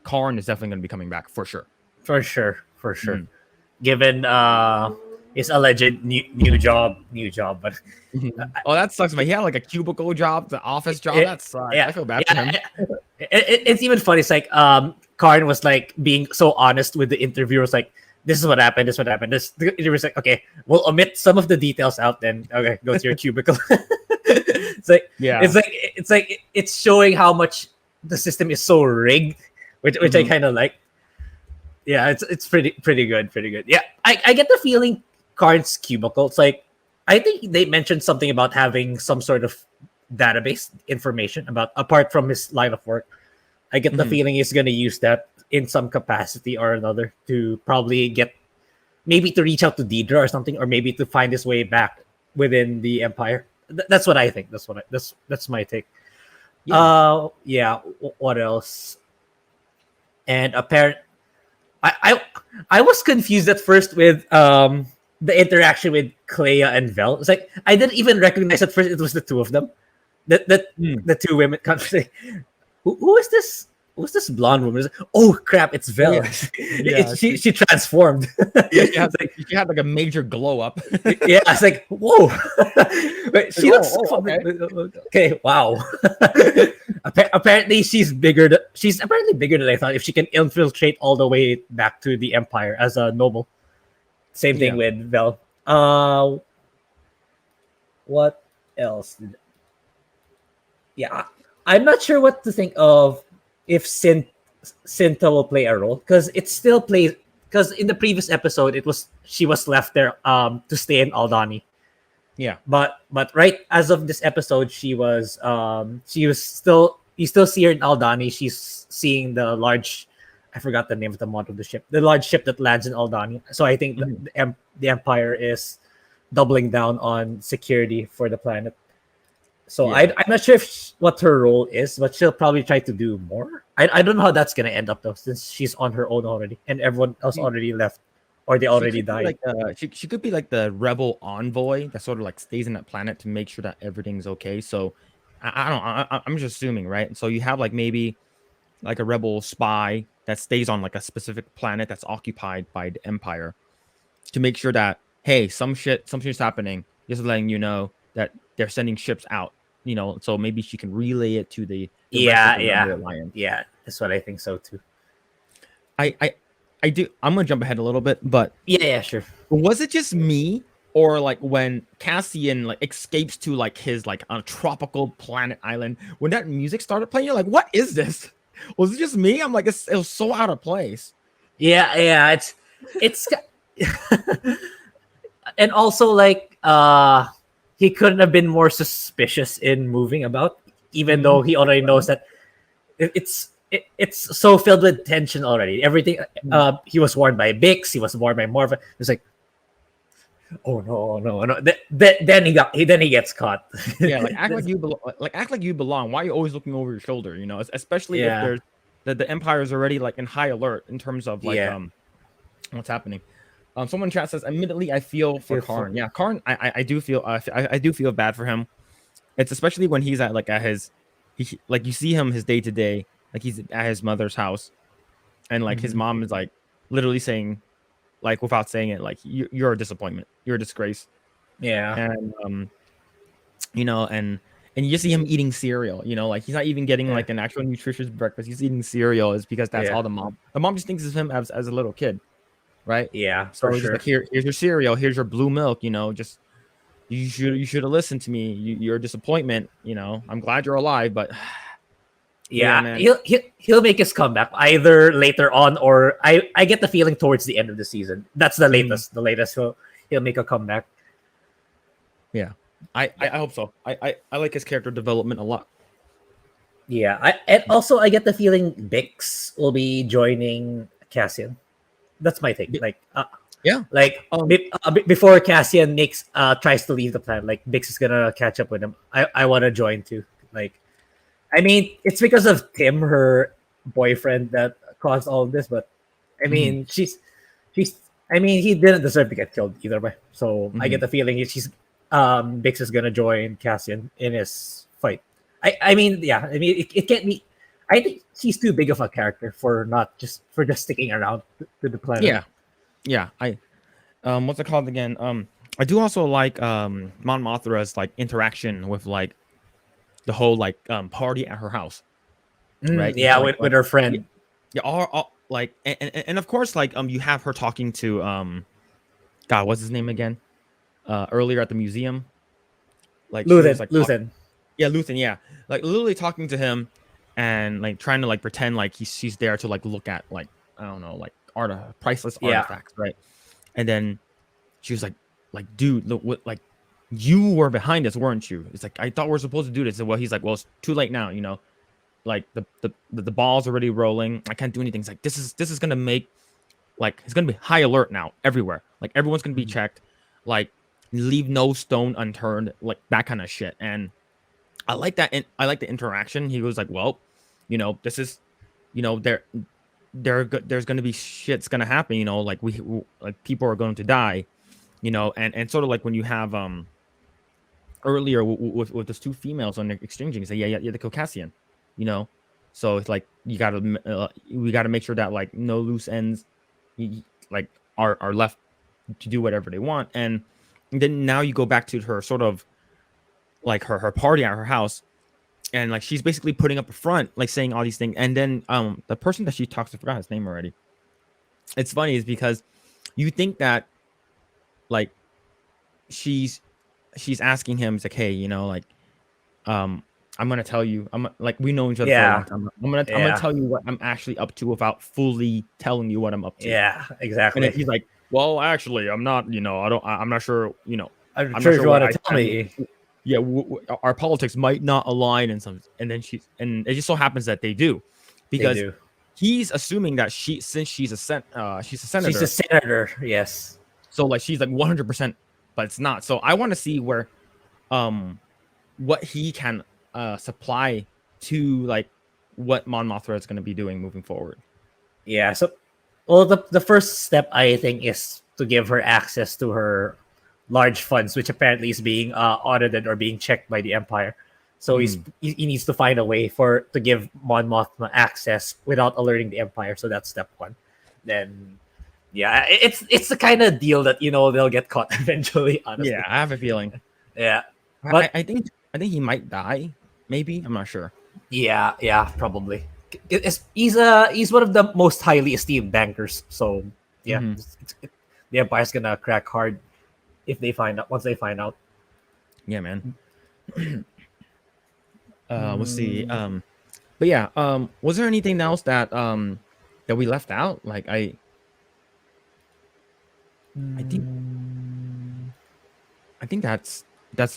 Karn is definitely going to be coming back for sure. For sure. Given his alleged new job, but Oh, that sucks, man. He had like a cubicle job, the office job. That sucks. I feel bad for him. It's even funny. It's like Karn was like being so honest with the interviewers, like, this is what happened, the interviewer's like, okay, we'll omit some of the details out, then okay, go to your cubicle. It's showing how much the system is so rigged, which I kind of like. Yeah, it's pretty good. Yeah, I get the feeling Karn's cubicle, it's like, I think they mentioned something about having some sort of database information about, apart from his line of work. I get the feeling he's going to use that in some capacity or another to probably maybe to reach out to Deidre or something, or maybe to find his way back within the Empire. That's what I think. That's my take. Yeah. What else? And I was confused at first with the interaction with Clea and Vel. It's like I didn't even recognize at first it was the two of them. The two women conversation. Who is this? Who's this blonde woman? Like, oh crap! It's Vel. Yeah. She transformed. She had like a major glow up. Yeah, I was like, whoa. But she looks okay. Wow. Apparently, she's bigger. She's apparently bigger than I thought. If she can infiltrate all the way back to the Empire as a noble. Same thing with Vel. What else? Yeah, I'm not sure what to think of if Cinta will play a role, because it still plays, because in the previous episode she was left there to stay in Aldhani. Yeah. But right as of this episode, she was still, you still see her in Aldhani. She's seeing the large, I forgot the name of the model of the ship, the large ship that lands in Aldhani. So I think the Empire is doubling down on security for the planet. So I'm not sure what her role is, but she'll probably try to do more. I don't know how that's gonna end up though, since she's on her own already, and everyone else already left, or they already died. She could be like the rebel envoy that sort of like stays in that planet to make sure that everything's okay. So I'm just assuming, right? So you have like maybe like a rebel spy that stays on like a specific planet that's occupied by the Empire to make sure that, hey, something's happening. Just letting you know that they're sending ships out. So maybe she can relay it to the rest of the Alliance. Yeah, that's what I think so too. I do. I'm gonna jump ahead a little bit, but yeah, sure. Was it just me, or like when Cassian like escapes to like his like on a tropical planet island, when that music started playing, you're like, what is this? Was it just me? I'm like, it was so out of place. Yeah, it's and also like he couldn't have been more suspicious in moving about, even though he already knows that it's so filled with tension already. Everything. He was warned by Bix. He was warned by Morva. It's like, oh no. Then he gets caught. Yeah, like act like you belong. Why are you always looking over your shoulder? Especially if there's the Empire is already like in high alert in terms of like what's happening. Someone in chat says, admittedly, I feel for Karn. Yeah, Karn, I do feel I do feel bad for him. It's especially when he's at like you see him his day to day, like he's at his mother's house, and like his mom is like literally saying, like without saying it, like you're a disappointment, you're a disgrace. Yeah, and and you just see him eating cereal. Like he's not even getting like an actual nutritious breakfast. He's eating cereal is because that's all the mom just thinks of him as a little kid. Right. Yeah. So he's like, here's your cereal. Here's your blue milk. Just you should have listened to me. You're a disappointment. I'm glad you're alive, but man. He'll make his comeback either later on or I get the feeling towards the end of the season. That's the latest. The latest he'll make a comeback. Yeah, I hope so. I like his character development a lot. Yeah, and also I get the feeling Bix will be joining Cassian. That's my take. Like, before Cassian tries to leave the planet, like Bix is gonna catch up with him. I want to join too. Like, I mean, it's because of Tim, her boyfriend, that caused all of this. But I mean, I mean, he didn't deserve to get killed either way. So I get the feeling Bix is gonna join Cassian in his fight. I mean, it can't be. I think she's too big of a character for just sticking around to the planet. Yeah. What's it called again? I do also like Mon Mothra's like interaction with like the whole like party at her house, right? Yeah, with her yeah, friend. yeah, all like and of course like you have her talking to God, what's his name again? Earlier at the museum, like she was like Luthen. yeah, Luthen, yeah, like literally talking to him and like trying to like pretend like she's there to like look at like I don't know like priceless Yeah. artifacts, right? And then she was like dude, look what like you were behind us, weren't you? It's like I thought we are supposed to do this. And well, he's like, well, it's too late now, you know. Like the ball's already rolling. I can't do anything. It's like this is gonna make like it's gonna be high alert now everywhere. Like everyone's gonna be checked. Like leave no stone unturned. Like that kind of shit. And I like that. I like the interaction. He was like, well, you know, this is, you know, there's gonna be shit's gonna happen. You know, like we like people are going to die. You know, and sort of like when you have earlier with those two females on the exchanging, say yeah, the Caucasian, you know, so it's like we got to make sure that like no loose ends like are left to do whatever they want. And then now you go back to her sort of like her party at her house, and like she's basically putting up a front like saying all these things. And then the person that she talks to, I forgot his name already. It's funny is because you think that like she's asking him, it's like, hey, you know, like I'm gonna tell you, I'm like we know each other for a long time. I'm gonna tell you what I'm actually up to without fully telling you what I'm up to. Yeah, exactly. And if he's like, well, actually, I'm not, you know, I'm not sure, you know, I'm sure if you want to tell me. Yeah, our politics might not align in some, and then and it just so happens that they do, because he's assuming that since she's a senator. She's a senator, yes. So like she's like 100%, but it's not. So I want to see where, what he can supply to like what Mon Mothra is going to be doing moving forward. Yeah. So, well, the first step I think is to give her access to her large funds, which apparently is being audited or being checked by the Empire. So he needs to find a way to give Mon Mothma access without alerting the Empire. So that's step one. Then, yeah, it's the kind of deal that, you know, they'll get caught eventually. Honestly, yeah, I have a feeling. Yeah, but I think he might die. Maybe, I'm not sure. Yeah, probably. He's one of the most highly esteemed bankers. So yeah, the Empire's gonna crack hard once they find out. Yeah, man. We'll see. But yeah, was there anything else that that we left out? Like I think that's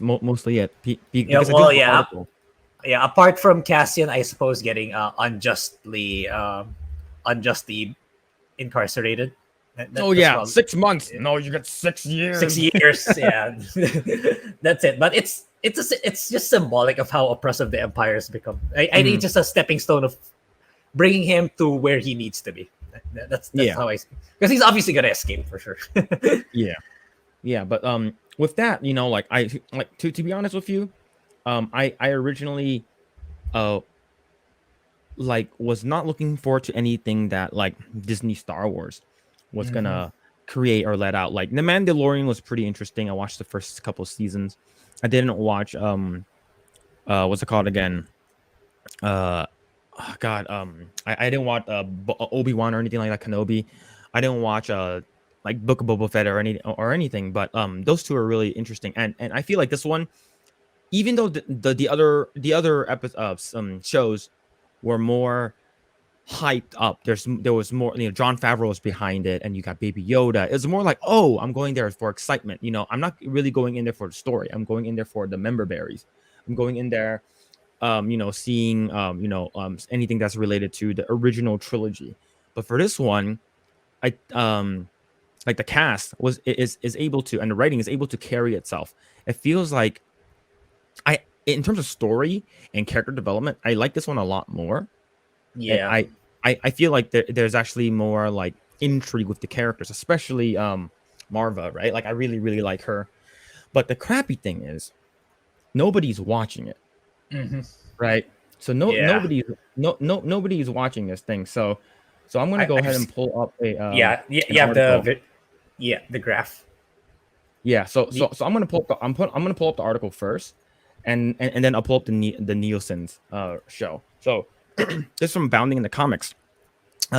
mostly it. Yeah, apart from Cassian, I suppose getting unjustly incarcerated. That's 6 months. No, you get 6 years. 6 years, yeah. That's it. But it's just symbolic of how oppressive the Empire has become. I think it's just a stepping stone of bringing him to where he needs to be. That's how I see. Because he's obviously gonna escape for sure. Yeah. But with that, you know, like to be honest with you, I originally like was not looking forward to anything that like Disney Star Wars was gonna create or let out. Like The Mandalorian was pretty interesting. I watched the first couple of seasons. I didn't watch what's it called again? I didn't watch Obi-Wan or anything like that, Kenobi. I didn't watch like Book of Boba Fett or anything, but those two are really interesting. And I feel like this one, even though the other episodes shows were more hyped up, there was more, you know, Jon Favreau was behind it, and you got Baby Yoda. It was more like, oh, I'm going there for excitement. You know, I'm not really going in there for the story. I'm going in there for the member berries. I'm going in there, you know, seeing anything that's related to the original trilogy. But for this one, like the cast is able to, and the writing is able to carry itself. It feels like in terms of story and character development, I like this one a lot more. Yeah, and I feel like there's actually more like intrigue with the characters, especially Marva, right? Like I really, really like her. But the crappy thing is nobody's watching it. Right? So nobody's watching this thing. So I'm gonna go I've ahead and pull up a you an have article. the graph. Yeah. So I'm gonna pull up I'm gonna pull up the article first, and then I'll pull up the Nielsen's show. So this is from Bounding in the Comics.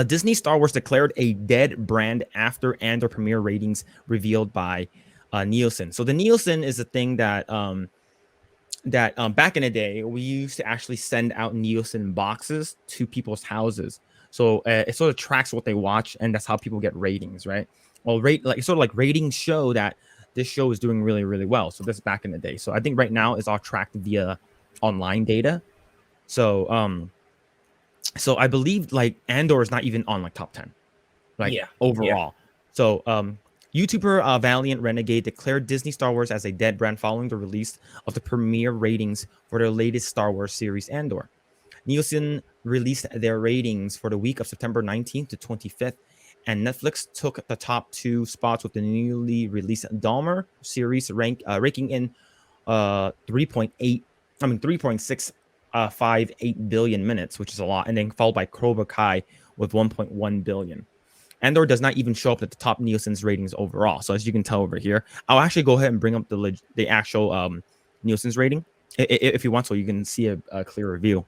Disney Star Wars declared a dead brand after Andor premiere ratings revealed by Nielsen. So the Nielsen is a thing that back in the day we used to actually send out Nielsen boxes to people's houses. So it sort of tracks what they watch, and that's how people get ratings, right? Well, sort of like ratings show that this show is doing really, really well. So this is back in the day. So I think right now it's all tracked via online data. So so I believe like Andor is not even on like top 10, like overall. So YouTuber Valiant Renegade declared Disney Star Wars as a dead brand following the release of the premiere ratings for their latest Star Wars series Andor. Nielsen released their ratings for the week of September 19th to 25th, and Netflix took the top 2 spots with the newly released Dahmer series ranking in 3.658 billion minutes, which is a lot, and then followed by Cobra Kai with 1.1 billion. Andor does not even show up at the top Nielsen's ratings overall. So as you can tell over here, I'll actually go ahead and bring up the actual Nielsen's rating if you want, so you can see a clearer view.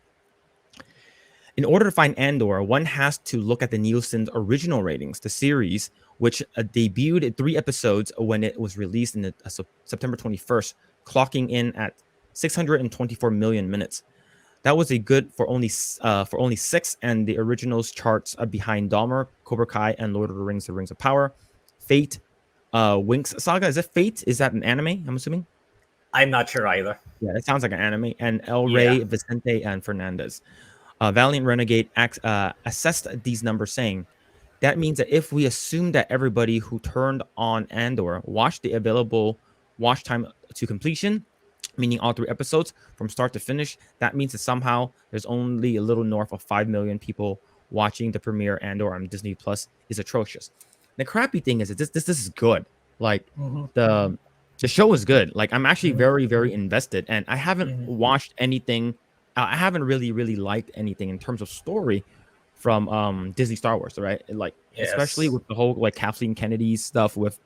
In order to find Andor, one has to look at the Nielsen's original ratings, the series, which debuted in 3 episodes when it was released in September 21st, clocking in at 624 million minutes. That was a good for only 6, and the originals charts behind Dahmer, Cobra Kai, and Lord of the Rings: The Rings of Power. Fate, Winx Saga. Is it Fate? Is that an anime? I'm assuming. I'm not sure either. Yeah, it sounds like an anime. And El Rey, Vicente, and Fernandez. Valiant Renegade assessed these numbers, saying that means that if we assume that everybody who turned on Andor watched the available watch time to completion, meaning all 3 episodes from start to finish, that means that somehow there's only a little north of 5 million people watching the premiere Andor on Disney Plus is atrocious. The crappy thing is that this is good. Like the show is good. Like I'm actually very, very invested, and I haven't watched anything. I haven't really liked anything in terms of story from Disney Star Wars, right? Like especially with the whole like Kathleen Kennedy stuff with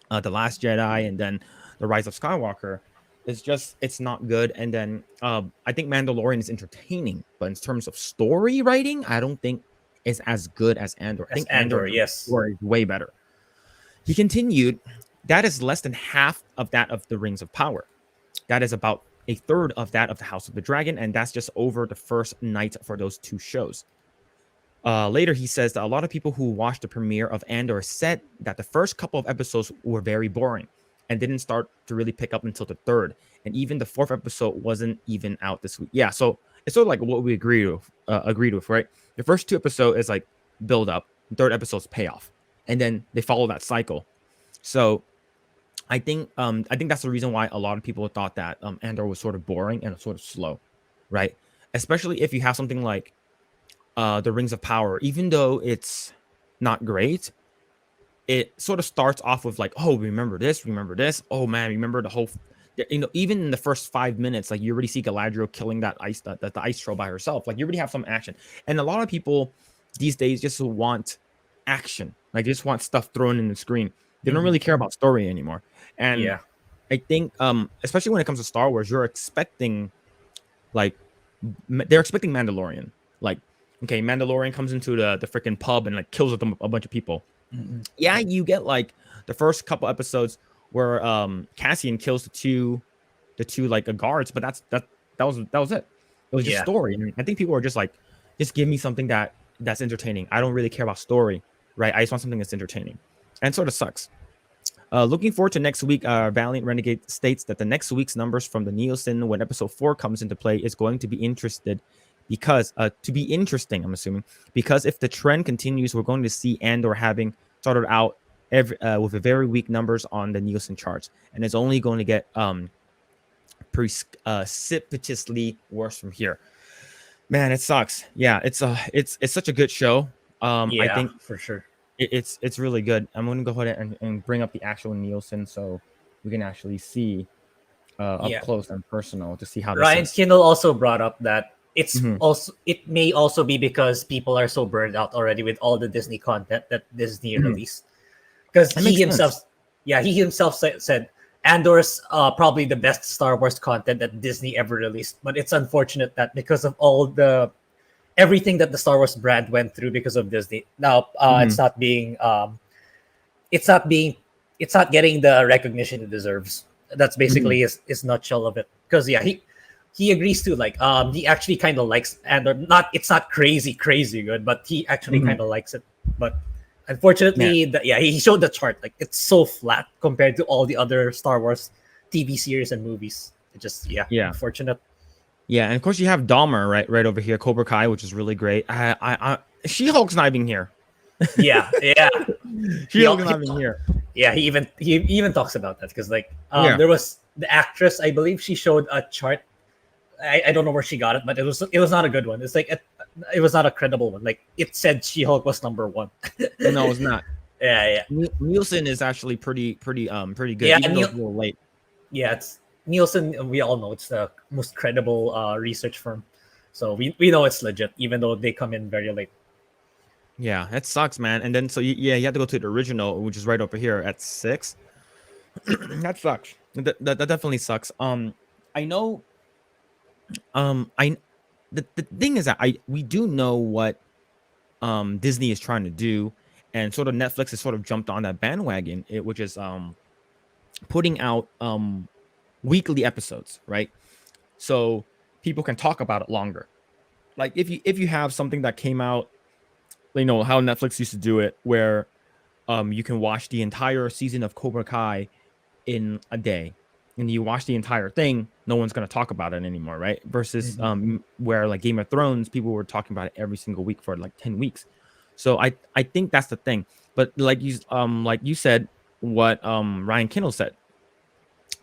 The Last Jedi and then The Rise of Skywalker. It's not good. And then I think Mandalorian is entertaining, but in terms of story writing, I don't think it's as good as Andor. I think Andor is way better. He continued, that is less than half of that of the Rings of Power. That is about a third of that of the House of the Dragon, and that's just over the first night for those 2 shows. Later, he says that a lot of people who watched the premiere of Andor said that the first couple of episodes were very boring and didn't start to really pick up until the 3rd. And even the 4th episode wasn't even out this week. Yeah, so it's sort of like what we agreed with, right? The first 2 episodes is like build up, 3rd episode's payoff, and then they follow that cycle. So I think that's the reason why a lot of people thought that Andor was sort of boring and sort of slow, right? Especially if you have something like the Rings of Power, even though it's not great, it sort of starts off with like, oh, remember this, oh man, remember the whole, even in the first 5 minutes, like you already see Galadriel killing that the ice troll by herself. Like you already have some action, and a lot of people these days just want action, like just want stuff thrown in the screen. They don't really care about story anymore. And I think especially when it comes to Star Wars, you're expecting they're expecting Mandalorian. Like, okay, Mandalorian comes into the freaking pub and like kills a bunch of people. Yeah, you get like the first couple episodes where Cassian kills the two like guards, but that was it. It was just story. And I think people are just like, just give me something that's entertaining. I don't really care about story, right? I just want something that's entertaining, and it sort of sucks. Looking forward to next week. Valiant Renegade states that the next week's numbers from the Nielsen, when episode 4 comes into play, is going to be interesting, I'm assuming, because if the trend continues, we're going to see Andor having started out with a very weak numbers on the Nielsen charts, and it's only going to get precipitously worse from here. Man, it sucks. Yeah, it's such a good show. I think for sure. It's really good. I'm going to go ahead and bring up the actual Nielsen so we can actually see up close and personal to see how Ryan Kindle also brought up that It's Mhm. also, it may also be because people are so burned out already with all the Disney content that Disney Mhm. released. Because That he makes sense. himself, yeah, he himself said Andor's probably the best Star Wars content that Disney ever released. But it's unfortunate that because of all the everything that the Star Wars brand went through because of Disney, now Mhm. it's not being it's not being it's not getting the recognition it deserves. That's Mhm. basically his nutshell of it. Because yeah, he agrees to, like, he actually kind of likes, and not, it's not crazy good, but he actually Mhm. kind of likes it. But Yeah. unfortunately, yeah, he showed the chart, like it's so flat compared to all the other Star Wars TV series and movies. It just, yeah, Yeah. unfortunate. Yeah, and of course you have Dahmer right over here, Cobra Kai, which is really great. She-Hulk's not even here. Yeah, yeah. He, She-Hulk's not even here. yeah, he even talks about that because, like, Yeah. there was the actress, I believe she showed a chart. I don't know where she got it, but it was not a good one. It's like it was not a credible one. Like, it said She-Hulk was number one. No, it's not. Yeah, yeah, Nielsen is actually pretty good, yeah. even though it's a little late. Yeah, it's Nielsen. We all know it's the most credible research firm, so we know it's legit, even though they come in very late. Yeah, that sucks, man. And then so you have to go to the original, which is right over here at 6. That sucks. That definitely sucks. I know. I the thing is that we do know what Disney is trying to do, and sort of Netflix has sort of jumped on that bandwagon, which is putting out weekly episodes, right? So people can talk about it longer. Like if you have something that came out, you know how Netflix used to do it, where you can watch the entire season of Cobra Kai in a day, and you watch the entire thing, no one's going to talk about it anymore, right? Versus Mhm. where like Game of Thrones, people were talking about it every single week for like 10 weeks. So I think that's the thing. But like you said, what Ryan Kindle said,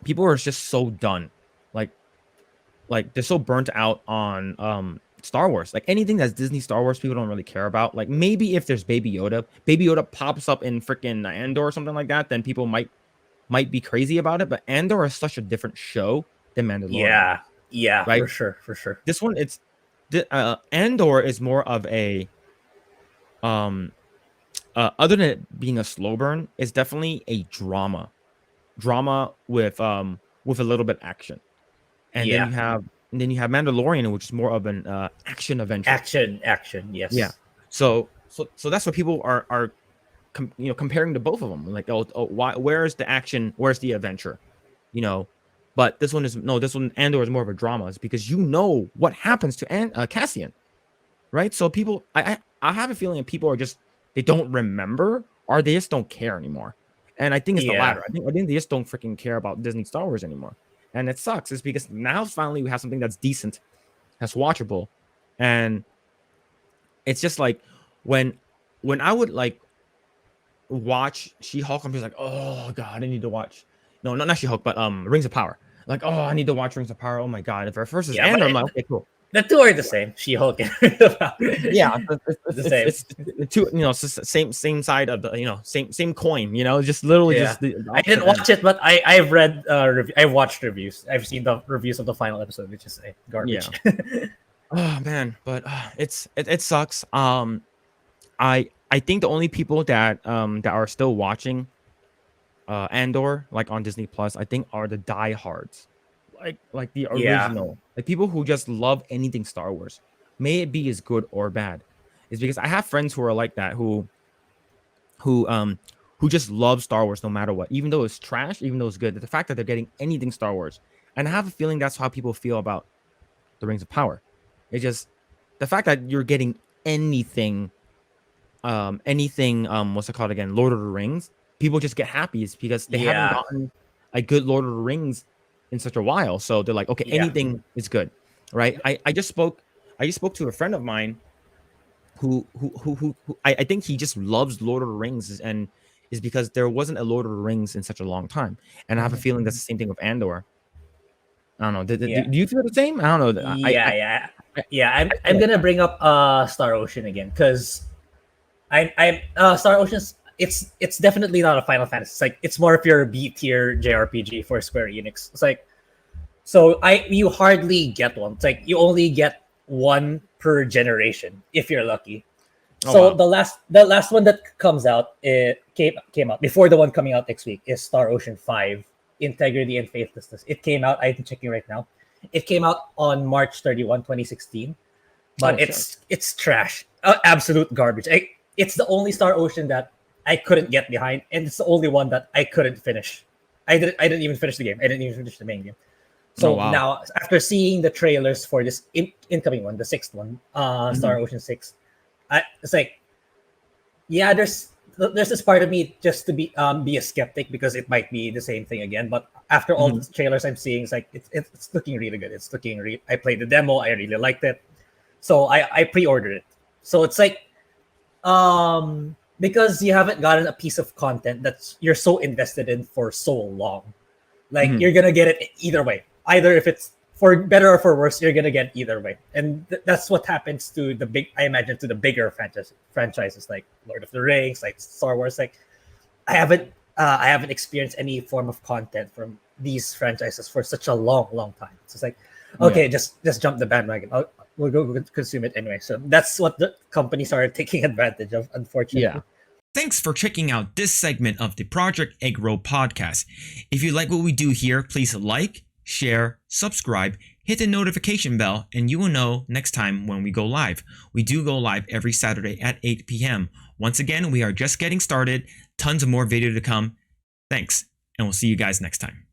people are just so done. Like they're so burnt out on Star Wars. Like anything that's Disney Star Wars, people don't really care about. Like maybe if there's Baby Yoda pops up in freaking Andor or something like that, then people might be crazy about it. But Andor is such a different show than Mandalorian, Yeah, yeah, right? for sure, for sure. This one, Andor is more of a um other than it being a slow burn, it's definitely a drama with a little bit action. And then Yeah, you have Mandalorian, which is more of an action adventure. action. Yeah. Yes. So that's what people are comparing to both of them. Like, oh, why? Where's the action? Where's the adventure? You know. But this one Andor is more of a drama. It's because you know what happens to Cassian, right? So people, I have a feeling that people are just they don't remember or they just don't care anymore. And I think it's the Yeah, latter. I think they just don't freaking care about Disney Star Wars anymore. And it sucks. It's because now finally we have something that's decent, that's watchable, and it's just like when I would like watch She-Hulk, I'm just like, oh god, I need to watch. No, not She-Hulk, but Rings of Power. Like, oh, I need to watch Rings of Power. Oh my god, if our first is yeah, but Andor, I'm like, okay, cool. the two are the same. She-Hulk and Yeah, the same. it's the two, it's the same side of the same coin. Just literally Yeah, just the I didn't opposite end. watch it, but I've read I've watched reviews. I've seen the reviews of the final episode, which is garbage. Yeah. Oh man, but it sucks. I think the only people that are still watching Andor like on Disney Plus, I think are the diehards, like the Yeah, original, like people who just love anything Star Wars, may it be as good or bad. Is because I have friends who are like that who um who just love Star Wars no matter what, even though it's trash, even though it's good. The fact that they're getting anything Star Wars, and I have a feeling that's how people feel about the Rings of Power. It's just the fact that you're getting anything, what's it called again? Lord of the Rings. People just get happy is because they haven't yeah, gotten a good Lord of the Rings in such a while. So they're like, okay, yeah. anything is good, right? I just spoke to a friend of mine who I think he just loves Lord of the Rings and is because there wasn't a Lord of the Rings in such a long time. And I have a Mhm. feeling that's the same thing with Andor. I don't know. Do, Yeah, do you feel the same? I don't know. yeah, yeah, I yeah. I'm feel like gonna bring up Star Ocean again because I Star Ocean's, it's definitely not a Final Fantasy. It's like, it's more of your B tier JRPG for Square Enix. It's like, so you hardly get one. It's like you only get one per generation if you're lucky. Oh, So wow. the last one that comes out, it came out before the one coming out next week, is Star Ocean 5, Integrity and Faithlessness. It came out, I'm checking right now. It came out on March 31, 2016. But it's trash. Absolute garbage. It's the only Star Ocean that I couldn't get behind, and it's the only one that I couldn't finish. I didn't even finish the game. I didn't even finish the main game. So now, after seeing the trailers for this incoming one, the sixth one, Star Ocean 6, it's like, yeah, there's this part of me just to be a skeptic because it might be the same thing again. But after all the trailers I'm seeing, it's like it's looking really good. It's looking I played the demo. I really liked it, so I pre-ordered it. So it's like, because you haven't gotten a piece of content that you're so invested in for so long, like you're gonna get it either way. Either if it's for better or for worse, you're gonna get it either way, and that's what happens to the bigger franchises like Lord of the Rings, like Star Wars. Like I haven't experienced any form of content from these franchises for such a long time. So it's like, okay, just jump the bandwagon. We'll go consume it anyway. So that's what the company started taking advantage of, unfortunately. Yeah. Thanks for checking out this segment of the Project Eggroll podcast. If you like what we do here, please like, share, subscribe, hit the notification bell, and you will know next time when we go live. We do go live every Saturday at 8 p.m. Once again, we are just getting started. Tons of more video to come. Thanks, and we'll see you guys next time.